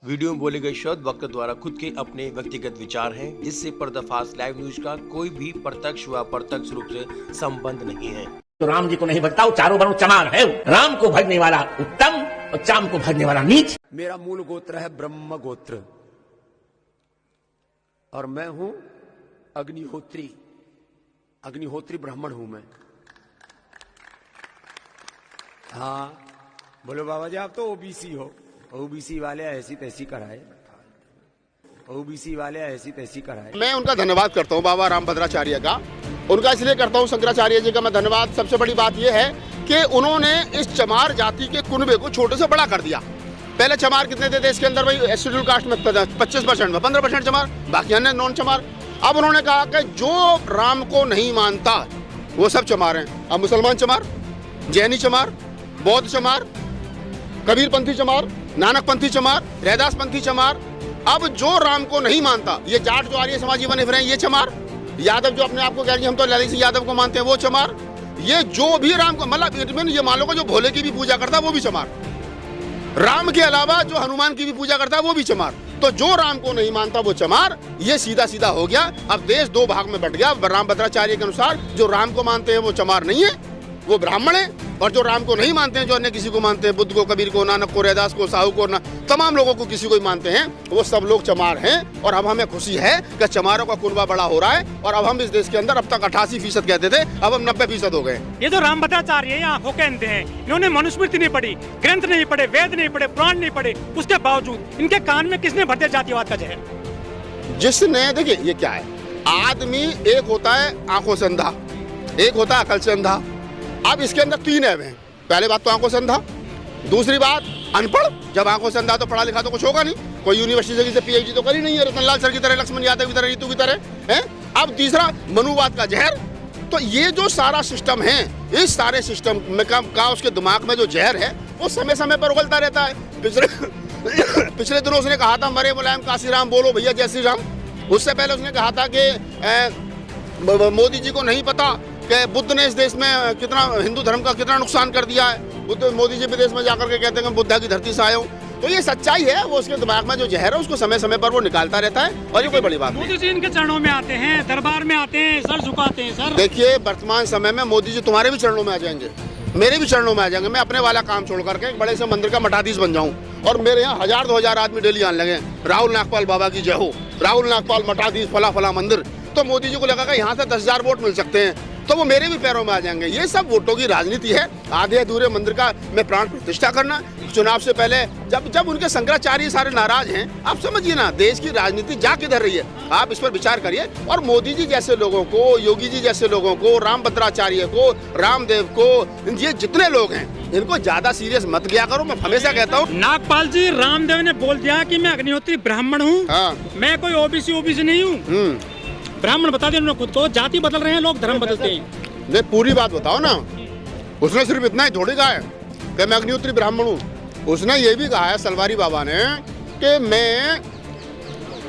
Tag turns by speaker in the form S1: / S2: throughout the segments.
S1: Video में बोले गए शब्द वक्त द्वारा खुद के अपने व्यक्तिगत विचार हैं, जिससे पर्दाफाश लाइव न्यूज का कोई भी प्रत्यक्ष व अप्रत्यक्ष रूप से संबंध नहीं है।
S2: तो राम जी को नहीं भजता, चारों वर्णों चमार है। राम को भजने वाला उत्तम और चाम को भजने वाला नीच।
S3: मेरा मूल गोत्र है ब्रह्म गोत्र और मैं हूं अग्निहोत्री। अग्निहोत्री ब्राह्मण हूं मैं। हाँ बोलो बाबा जी, आप तो ओबीसी हो। ओबीसी वाले ऐसी तैसी कराए, ओबीसी वाले ऐसी तैसी कराए।
S4: मैं उनका धन्यवाद करता हूं बाबा रामभद्राचार्य का। उनका इसलिए करता हूं, शंकराचार्य जी का मैं धन्यवाद। सबसे बड़ी बात यह है कि उन्होंने इस चमार जाति के कुनबे को छोटे से बड़ा कर दिया। पहले चमार कितने थे देश के अंदर भाई? शेड्यूल कास्ट में 25% में 15% चमार, बाकी अन्य नॉन चमार। अब उन्होंने कहा कि जो राम को नहीं मानता वो सब चमार हैं। अब मुसलमान चमार, जैनी चमार, बौद्ध चमार, कबीरपंथी चमार, नानकपंथी चमार, रैदास पंथी चमार। अब जो राम को नहीं मानता, ये जाट जो आर्य समाजी बने फिर ये चमार, यादव जो अपने आप को कह रही है हम तो ललित सिंह यादव को मानते हैं वो चमार, ये जो भी राम को मतलब ये मान लो जो भोले की भी पूजा करता है वो भी चमार, राम के अलावा जो हनुमान की भी पूजा करता है वो भी चमार। तो जो राम को नहीं मानता वो चमार। ये सीधा सीधा हो गया। अब देश दो भाग में बट गया। रामभद्राचार्य के अनुसार जो राम को मानते हैं वो चमार नहीं है, वो ब्राह्मण है, और जो राम को नहीं मानते हैं, जो अन्य किसी को मानते हैं, बुद्ध को, कबीर को, नानक को, रैदास को, साहू को, तमाम लोगों को किसी को ही मानते हैं, वो सब लोग चमार हैं। और अब हमें खुशी है कि चमारों का कुनबा बड़ा हो रहा है। और अब हम इस देश के अंदर अब तक 88% कहते थे, अब हम 90% हो गए।
S5: ये जो रामभद्राचार्य है आंखों के अंधे हैं। इन्होंने मनुस्मृति नहीं पढ़ी, ग्रंथ नहीं पढ़े, वेद नहीं पढ़े, पुराण नहीं पढ़े, उसके बावजूद इनके कान में किसने भर दिया जातिवाद का जहर?
S4: जिसने, देखिए ये क्या है, आदमी एक होता है आंखों से अंधा, एक होता है अकल से अंधा। अब इसके अंदर 3 ऐब हैं। पहले बात तो आंखों से अंधा, दूसरी बात अनपढ़। जब आंखों से अंधा तो पढ़ा लिखा तो कुछ होगा नहीं, कोई यूनिवर्सिटी से PhD तो करी नहीं है, रतनलाल सर की तरह, लक्ष्मण यादव की तरह, रीतू की तरह है। अब तीसरा मनुवाद का जहर। तो ये जो सारा सिस्टम है, इस सारे सिस्टम में का उसके दिमाग में जो जहर है वो समय समय पर उगलता रहता है। पिछले दिनों उसने कहा था मरे मुलायम काशीराम बोलो भैया जय श्री राम। उससे पहले उसने कहा था कि मोदी जी को नहीं पता कि बुद्ध ने इस देश में कितना, हिंदू धर्म का कितना नुकसान कर दिया है। बुद्ध, मोदी जी विदेश में जाकर के कहते हैं कि बुद्धा की धरती से आए हूँ। तो ये सच्चाई है, वो उसके दिमाग में जो जहर है उसको समय समय पर वो निकालता रहता है। और ये कोई बड़ी बात नहीं।
S5: मोदी जी इनके चरणों में आते हैं, दरबार में आते हैं, सर झुकाते हैं। सर
S4: देखिए, वर्तमान समय में मोदी जी तुम्हारे भी चरणों में आ जाएंगे, मेरे भी चरणों में आ जाएंगे। मैं अपने वाला काम छोड़ करके एक बड़े से मंदिर का मठाधीश बन जाऊं और मेरे यहाँ 1000-2000 आदमी डेली आने लगे, राहुल नागपाल बाबा की जय हो, राहुल नागपाल मठाधीश फला फला मंदिर। तो मोदी जी को लगा कि यहाँ से 10,000 वोट मिल सकते हैं, तो वो मेरे भी पैरों में आ जाएंगे। ये सब वोटों की राजनीति है। आधे अधूरे मंदिर का मैं प्राण प्रतिष्ठा करना, चुनाव से पहले जब उनके शंकराचार्य सारे नाराज हैं, आप समझिए ना देश की राजनीति जा किधर रही है। आप इस पर विचार करिए। और मोदी जी जैसे लोगों को, योगी जी जैसे लोगों को, रामभद्राचार्य को, रामदेव को, ये जितने लोग हैं इनको ज्यादा सीरियस मत लिया करो। मैं हमेशा कहता हूँ।
S5: नागपाल जी, रामदेव ने बोल दिया कि मैं अग्निहोत्री ब्राह्मण हूँ, मैं कोई ओबीसी नहीं हूँ। ब्राह्मण बता दें खुद को। जाति बदल रहे हैं लोग, धर्म बदलते हैं।
S4: नहीं, पूरी बात बताओ ना। उसने सिर्फ इतना ही थोड़ी कहा है कि मैं अग्निहोत्री ब्राह्मण हूँ। उसने ये भी कहा है सलवारी बाबा ने कि मैं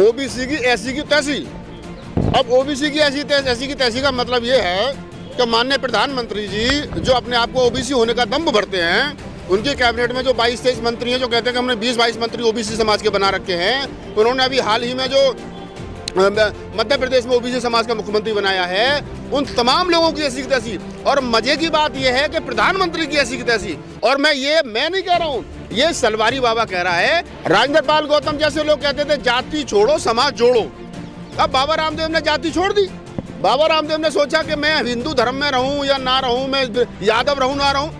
S4: ओबीसी की ऐसी की तैसी। अब ओबीसी की ऐसी की तैसी का मतलब ये है कि माननीय प्रधानमंत्री जी जो अपने आप को ओबीसी होने का दम्भ भरते हैं, उनके कैबिनेट में जो 22-23 मंत्री हैं जो कहते हैं कि हमने 20-22 मंत्री ओबीसी समाज के बना रखे हैं। उन्होंने अभी हाल ही में जो मध्य प्रदेश में ओबीसी समाज का मुख्यमंत्री बनाया है, उन तमाम लोगों की ऐसी की तैसी। और मजे की बात यह है कि प्रधानमंत्री की ऐसी की तैसी। और मैं नहीं कह रहा हूँ, ये सलवारी बाबा कह रहा है। राजेंद्र पाल गौतम जैसे लोग कहते थे जाति छोड़ो समाज जोड़ो। अब बाबा रामदेव ने जाति छोड़ दी। बाबा रामदेव ने सोचा कि मैं हिंदू धर्म में रहूं या ना रहूं, मैं यादव रहूं ना रहूं।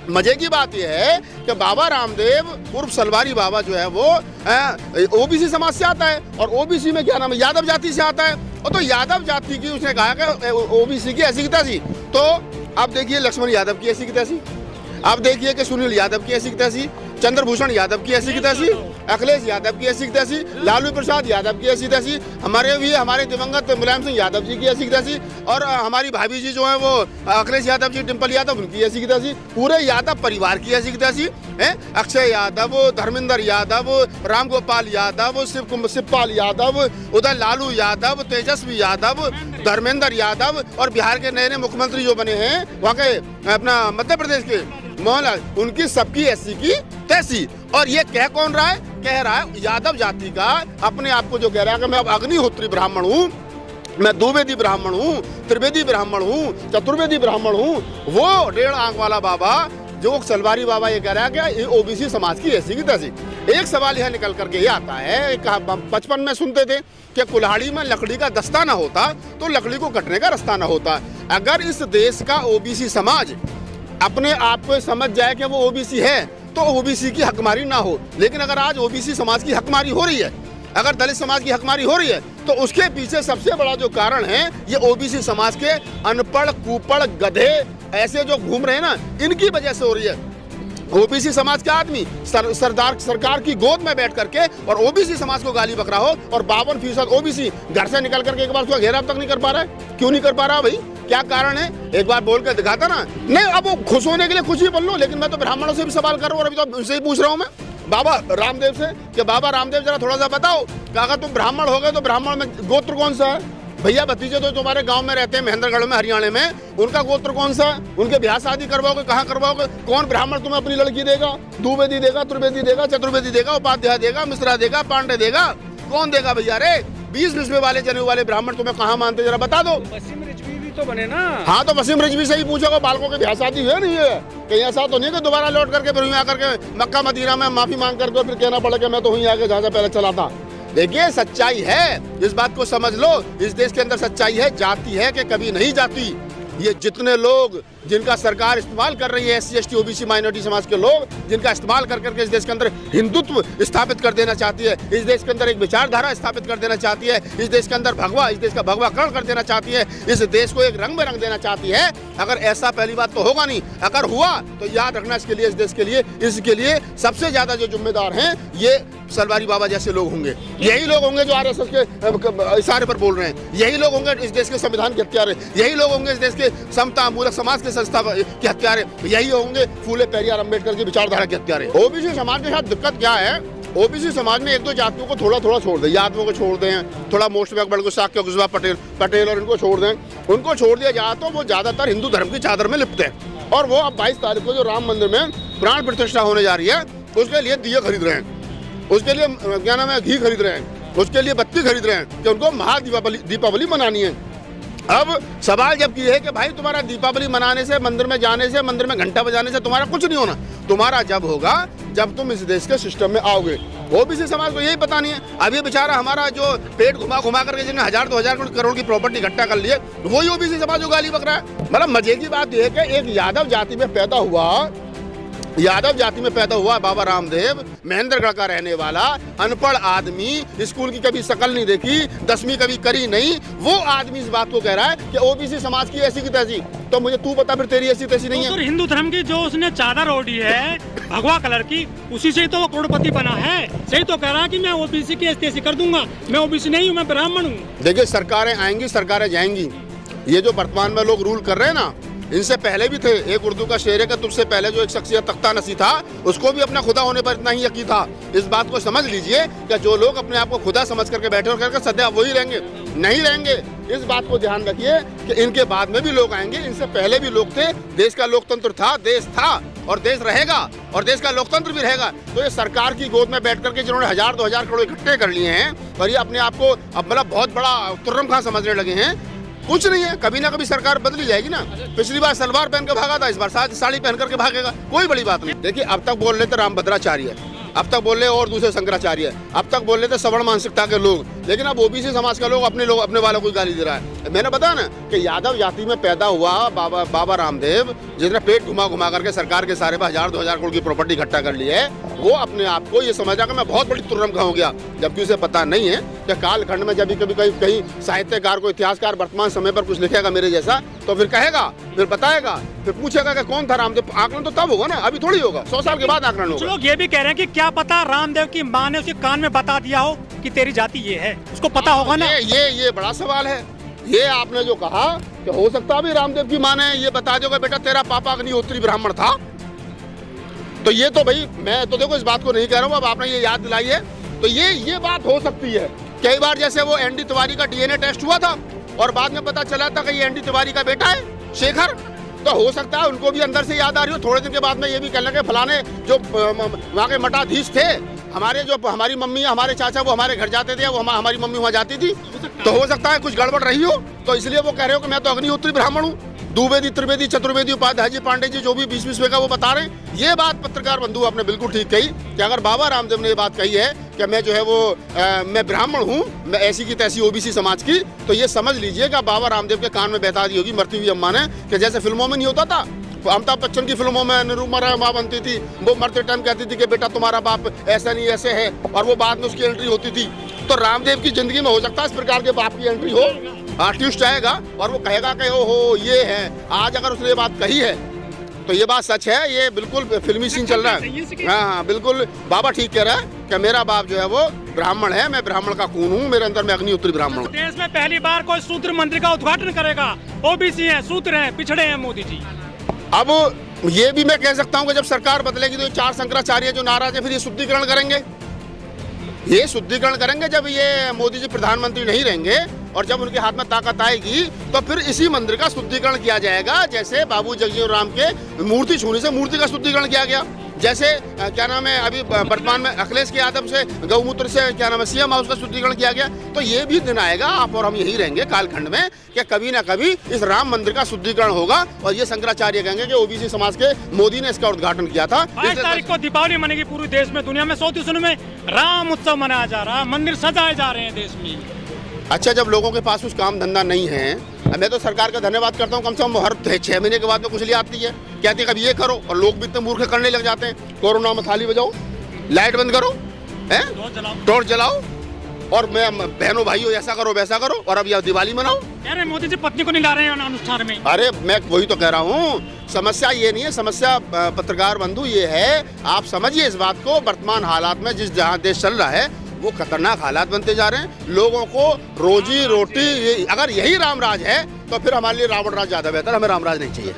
S4: मजे की बात यह है कि बाबा रामदेव उर्फ सलवारी बाबा जो है वो ओबीसी समाज से आता है, और ओबीसी में क्या नाम है, यादव जाति से आता है। और तो यादव जाति की उसने कहा कि ओबीसी की ऐसी की तैसी। तो अब देखिए लक्ष्मण यादव की ऐसी की तैसी, अब देखिए कि सुनील यादव की ऐसी की तैसी, चंद्रभूषण यादव की ऐसी की तैसी, अखिलेश यादव की ऐसी की तैसी, लालू प्रसाद यादव की ऐसी तैसी, हमारे दिवंगत मुलायम सिंह यादव जी की ऐसी की तैसी, और हमारी भाभी जी जो है वो अखिलेश यादव जी, डिम्पल यादव, उनकी ऐसी की तैसी, पूरे यादव परिवार की ऐसी की तैसी है। अक्षय यादव, धर्मेंद्र यादव, रामगोपाल यादव, शिवपाल यादव, उधर लालू यादव, तेजस्वी यादव, धर्मेंद्र यादव, और बिहार के नए मुख्यमंत्री जो बने हैं वहाँ के अपना मध्य प्रदेश के मोहनलाल, उनकी सबकी ऐसी की तैसी। और ये कह कौन रहा है? कह रहा है यादव जाति का अपने आप को जो कह रहा है कि मैं अब अग्निहोत्री ब्राह्मण हूँ, मैं द्विवेदी ब्राह्मण हूँ, त्रिवेदी ब्राह्मण हूँ, चतुर्वेदी ब्राह्मण हूँ। वो 1.5 आंख वाला बाबा जो सलवारी बाबा ये कह रहा है कि ओबीसी समाज की ऐसी की तैसी। एक सवाल यह निकल करके ये आता है, बचपन में सुनते थे कि कुल्हाड़ी में लकड़ी का दस्ता ना होता तो लकड़ी को कटने का रास्ता ना होता। अगर इस देश का ओबीसी समाज अपने आप को समझ जाए कि वो ओबीसी है तो ओबीसी की हकमारी ना हो। लेकिन अगर आज ओबीसी समाज की हकमारी हो रही है, अगर दलित समाज की हकमारी हो रही है, तो उसके पीछे सबसे बड़ा जो कारण है ये ओबीसी समाज के अनपढ़, कुपढ़, गधे ऐसे जो घूम रहे हैं ना, इनकी वजह से हो रही है। ओबीसी समाज के आदमी सरकार की गोद में बैठ करके और ओबीसी समाज को गाली बक रहा हो, और 52% ओबीसी घर से निकल करके एक बार उसका घेराव तक नहीं कर पा रहा है। क्यों नहीं कर पा रहा भाई? क्या कारण है? एक बार बोल के दिखाता ना। नहीं, अब वो खुश होने के लिए कुछ भी बोल लो, लेकिन मैं तो ब्राह्मणों से भी सवाल कर रहा हूँ, अभी तो उनसे ही पूछ रहा हूँ मैं बाबा रामदेव से कि बाबा रामदेव जरा थोड़ा सा बताओ कि अगर तुम ब्राह्मण हो गए तो ब्राह्मण में गोत्र कौन सा है? भैया भतीजे तो तुम्हारे गांव में रहते हैं, महेंद्रगढ़ में, हरियाणा में, उनका गोत्र कौन सा है? उनके ब्याह शादी करवाओगे, कहाँ करवाओगे? कौन ब्राह्मण तुम्हें अपनी लड़की देगा? द्विवेदी देगा, त्रिवेदी देगा, चतुर्वेदी देगा, उपाध्याय देगा, मिश्रा देगा, पांडे देगा? कौन देगा भैया? रे 20 बिस्वे वाले जनेऊ वाले ब्राह्मण तुम्हें कहाँ मानते, जरा बता दो।
S5: वसीम रिजवी भी तो बने ना।
S4: हाँ, तो वसीम रिजवी से ही पूछोगे बालकों की ब्याह शादी है नहीं है? कहीं ऐसा तो नहीं कि दोबारा लौट करके फिर यहाँ करके मक्का मदीना में माफी मांग करके फिर कहना पड़े कि मैं तो वहीं आके जहाँ से पहले चला था। देखिए, सच्चाई है, इस बात को समझ लो। इस देश के अंदर सच्चाई है, जाति है कि कभी नहीं जाती। ये जितने लोग जिनका सरकार इस्तेमाल कर रही है, SC ST OBC माइनॉरिटी समाज के लोग जिनका इस्तेमाल कर करके इस देश के अंदर हिंदुत्व स्थापित कर देना चाहती है, इस देश के अंदर एक विचारधारा स्थापित कर देना चाहती है, इस देश के अंदर इस देश का भगवाकरण कर देना चाहती है, इस देश को एक रंग में रंग देना चाहती है। अगर ऐसा पहली बात तो होगा नहीं, अगर हुआ तो याद रखना इसके लिए, इस देश के लिए, इसके लिए सबसे ज्यादा जो जिम्मेदार हैं ये सलवारी बाबा जैसे लोग होंगे। यही लोग होंगे जो RSS के इशारे पर बोल रहे हैं, यही लोग होंगे इस देश के संविधान के हत्यारे, यही लोग होंगे इस देश के समता मूलक समाज के संस्था के हत्यारे, यही होंगे फूले पेरियार अम्बेडकर की विचारधारा के हत्यारे। ओबीसी समाज के साथ दिक्कत क्या है? ओबीसी समाज में 1-2 जातियों को थोड़ा थोड़ा छोड़ दें, यादवों को छोड़ दें, थोड़ा मोस्ट बैकवर्ड को, साक्य, गुजबा, पटेल और इनको छोड़ दें। उनको छोड़ दिया जाए तो वो ज्यादातर हिंदू धर्म की चादर में लिपटे हैं। और वो अब 22 तारीख को जो राम मंदिर में प्राण प्रतिष्ठा होने जा रही है, उसके लिए दिए खरीद रहे हैं, उसके लिए क्या नाम है, घी खरीद रहे हैं, उसके लिए बत्ती खरीद रहे हैं कि उनको दीपावली मनानी है। अब सवाल जब ये है कि भाई तुम्हारा दीपावली मनाने से, मंदिर में जाने से, मंदिर में घंटा बजाने से तुम्हारा कुछ नहीं होना, तुम्हारा जब होगा जब तुम इस देश के सिस्टम में आओगे। ओबीसी समाज को यही पता नहीं है। अब ये बेचारा हमारा जो पेट घुमा घुमा करके जिसने 1000-2000 करोड़ की प्रॉपर्टी इकट्ठा कर लिए, वही ओबीसी समाज को गाली बक रहा है। मतलब मजे की बात यह है कि एक यादव जाति में पैदा हुआ बाबा रामदेव, महेंद्रगढ़ का रहने वाला अनपढ़ आदमी, स्कूल की कभी शकल नहीं देखी, 10वीं कभी करी नहीं, वो आदमी इस बात को कह रहा है कि ओबीसी समाज की ऐसी की तैसी। तो मुझे तू बता फिर तेरी ऐसी तैसी नहीं है?
S5: हिंदू धर्म की जो उसने चादर ओढ़ी है भगवा कलर की, उसी से तो वो करोड़पति बना है। सही तो कह रहा है कि मैं ओबीसी की ऐसी कर दूंगा। मैं ओबीसी नहीं हूँ, मैं ब्राह्मण हूँ।
S4: देखिए, सरकारें आएंगी, सरकारें जाएंगी। ये जो वर्तमान में लोग रूल कर रहे हैं ना, इनसे पहले भी थे। एक उर्दू का शेर है कि तुझसे पहले जो एक शख्सियत तख्ता नसी था, उसको भी अपना खुदा होने पर इतना ही यकीन था। इस बात को समझ लीजिए कि जो लोग अपने आप को खुदा समझ करके बैठे हो करके सदैव वही रहेंगे, नहीं रहेंगे। इस बात को ध्यान रखिए कि इनके बाद में भी लोग आएंगे, इनसे पहले भी लोग थे। देश का लोकतंत्र था, देश था और देश रहेगा, और देश का लोकतंत्र भी रहेगा। तो ये सरकार की गोद में बैठ करके जिन्होंने 1000-2000 करोड़ इकट्ठे कर लिए हैं और ये अपने आप को अब मतलब बहुत बड़ा तुर्रम खां समझने लगे हैं, कुछ नहीं है। कभी ना कभी सरकार बदली जाएगी ना। पिछली बार सलवार पहन के भागा था, इस बार साड़ी पहन करके भागेगा, कोई बड़ी बात नहीं। देखिए, अब तक बोल रहे थे रामभद्राचार्य, अब तक बोल रहे और दूसरे शंकराचार्य, अब तक बोल रहे थे सवर्ण मानसिकता के लोग, लेकिन अब ओबीसी समाज का लोग अपने वालों को गाली दे रहा है। मैंने बताया ना कि यादव जाति में पैदा हुआ बाबा रामदेव, जिसने पेट घुमा घुमा करके सरकार के सारे 1000-2000 करोड़ की प्रॉपर्टी इकट्ठा कर ली है, वो अपने आप को ये समझा कि मैं बहुत बड़ी तुर्रम खां हो गया, जबकि उसे पता नहीं है कि कालखंड में जब कभी कहीं साहित्यकार को, इतिहासकार वर्तमान समय पर कुछ लिखेगा मेरे जैसा, तो फिर कहेगा, फिर बताएगा, फिर पूछेगा कि कौन था रामदेव। आकलन तो तब होगा ना, अभी थोड़ी होगा, 100 साल के बाद आकलन होगा।
S5: लोग ये भी कह रहे हैं कि क्या पता रामदेव की माँ ने उसके कान में बता दिया हो कि तेरी जाति ये है, उसको पता होगा ना।
S4: ये बड़ा सवाल है। ये आपने जो कहा कि हो सकता है रामदेव की माँ ने ये बता दिया बेटा तेरा पापा अग्निहोत्री ब्राह्मण था, तो ये तो भाई मैं तो देखो इस बात को नहीं कह रहा हूँ, अब आपने ये याद दिलाई है, तो ये बात हो सकती है। कई बार जैसे वो एनडी तिवारी का DNA टेस्ट हुआ था और बाद में पता चला था कि ये एनडी तिवारी का बेटा है शेखर, तो हो सकता है उनको भी अंदर से याद आ रही हो। थोड़े दिन के बाद में ये भी कहने लगे फलाने जो वहाँ के मठाधीश थे, हमारी मम्मी हमारे चाचा वो हमारे घर जाते थे, वो हमारी मम्मी वहाँ जाती थी, तो हो सकता है कुछ गड़बड़ रही हो, तो इसलिए वो कह रहे हो कि मैं तो अग्निहोत्री ब्राह्मण हूँ। द्विवेदी त्रिवेदी चतुर्वेदी उपाध्याय जी पांडे जी जो भी 20 का वो बता रहे हैं। ये बात पत्रकार बंधु आपने बिल्कुल ठीक कही कि अगर बाबा रामदेव ने ये बात कही है कि मैं जो है वो मैं ब्राह्मण हूँ, मैं ऐसी की तैसी ओबीसी समाज की, तो ये समझ लीजिए कि बाबा रामदेव के कान में बहता दी होगी मरती हुई अम्मा ने, कि जैसे फिल्मों में नहीं होता था, अमिताभ बच्चन की फिल्मों में निरुपमा माँ बनती थी, वो मरते टाइम कहती थी कि बेटा तुम्हारा बाप ऐसा नहीं ऐसे है, और वो बाद में उसकी एंट्री होती थी। तो रामदेव की जिंदगी में हो सकता है इस प्रकार के बाप की एंट्री हो, आर्टिस्ट आएगा और वो कहेगा कि ओहो ये है। आज अगर उसने ये बात कही है तो ये बात सच है, ये बिल्कुल फिल्मी सीन चल रहा है। हाँ बिल्कुल, बाबा ठीक कह रहा है कि मेरा बाप जो है वो ब्राह्मण है, मैं ब्राह्मण का खून हूँ, मेरे अंदर में अग्निहोत्री ब्राह्मण हूँ।
S5: देश में पहली बार कोई शूद्र मंदिर का उद्घाटन करेगा। ओबीसी है, शूद्र है, पिछड़े हैं मोदी जी।
S4: अब ये भी मैं कह सकता हूँ कि जब सरकार बदलेगी तो 4 शंकराचार्य जो नाराज है फिर ये शुद्धिकरण करेंगे, ये शुद्धिकरण करेंगे। जब ये मोदी जी प्रधानमंत्री नहीं रहेंगे और जब उनके हाथ में ताकत आएगी तो फिर इसी मंदिर का शुद्धिकरण किया जाएगा, जैसे बाबू जगजीवन राम के मूर्ति छूने से मूर्ति का शुद्धिकरण किया गया। जैसे क्या नाम है अभी वर्तमान में अखिलेश के यादव से गौमूत्र से क्या नाम है सीएम हाउस का शुद्धिकरण किया गया। तो ये भी दिन आएगा, आप और हम यही रहेंगे कालखंड में कि कभी ना कभी इस राम मंदिर का शुद्धिकरण होगा और ये शंकराचार्य कहेंगे कि ओबीसी समाज के मोदी ने इसका उद्घाटन किया था।
S5: 22 तारीख को दीपावली मनेगी पूरे देश में, दुनिया में 100 देशों में राम उत्सव मनाया जा रहा है, मंदिर सजाए जा रहे हैं देश में।
S4: अच्छा, जब लोगों के पास कुछ काम धंधा नहीं है, मैं तो सरकार का धन्यवाद करता हूँ, कम से कम हर 6 महीने के बाद में कुछ ले आती है, कहते हैं कभी ये करो, और लोग भी इतने मूर्ख करने लग जाते हैं। कोरोना में थाली बजाओ, लाइट बंद करो, टॉर्च जलाओ, और मैं बहनों भाइयों ऐसा करो वैसा करो, और अब यह दिवाली मनाओ।
S5: अरे मोदी जी पत्नी को नहीं ला रहे हैं अनुष्ठान में।
S4: अरे मैं वही तो कह रहा हूँ, समस्या ये नहीं है, समस्या पत्रकार बंधु ये है, आप समझिए इस बात को। वर्तमान हालात में जिस जहाँ देश चल रहा है वो खतरनाक हालात बनते जा रहे हैं। लोगों को रोजी रोटी, अगर यही रामराज है तो फिर हमारे लिए रावण राज ज्यादा बेहतर, हमें रामराज नहीं चाहिए।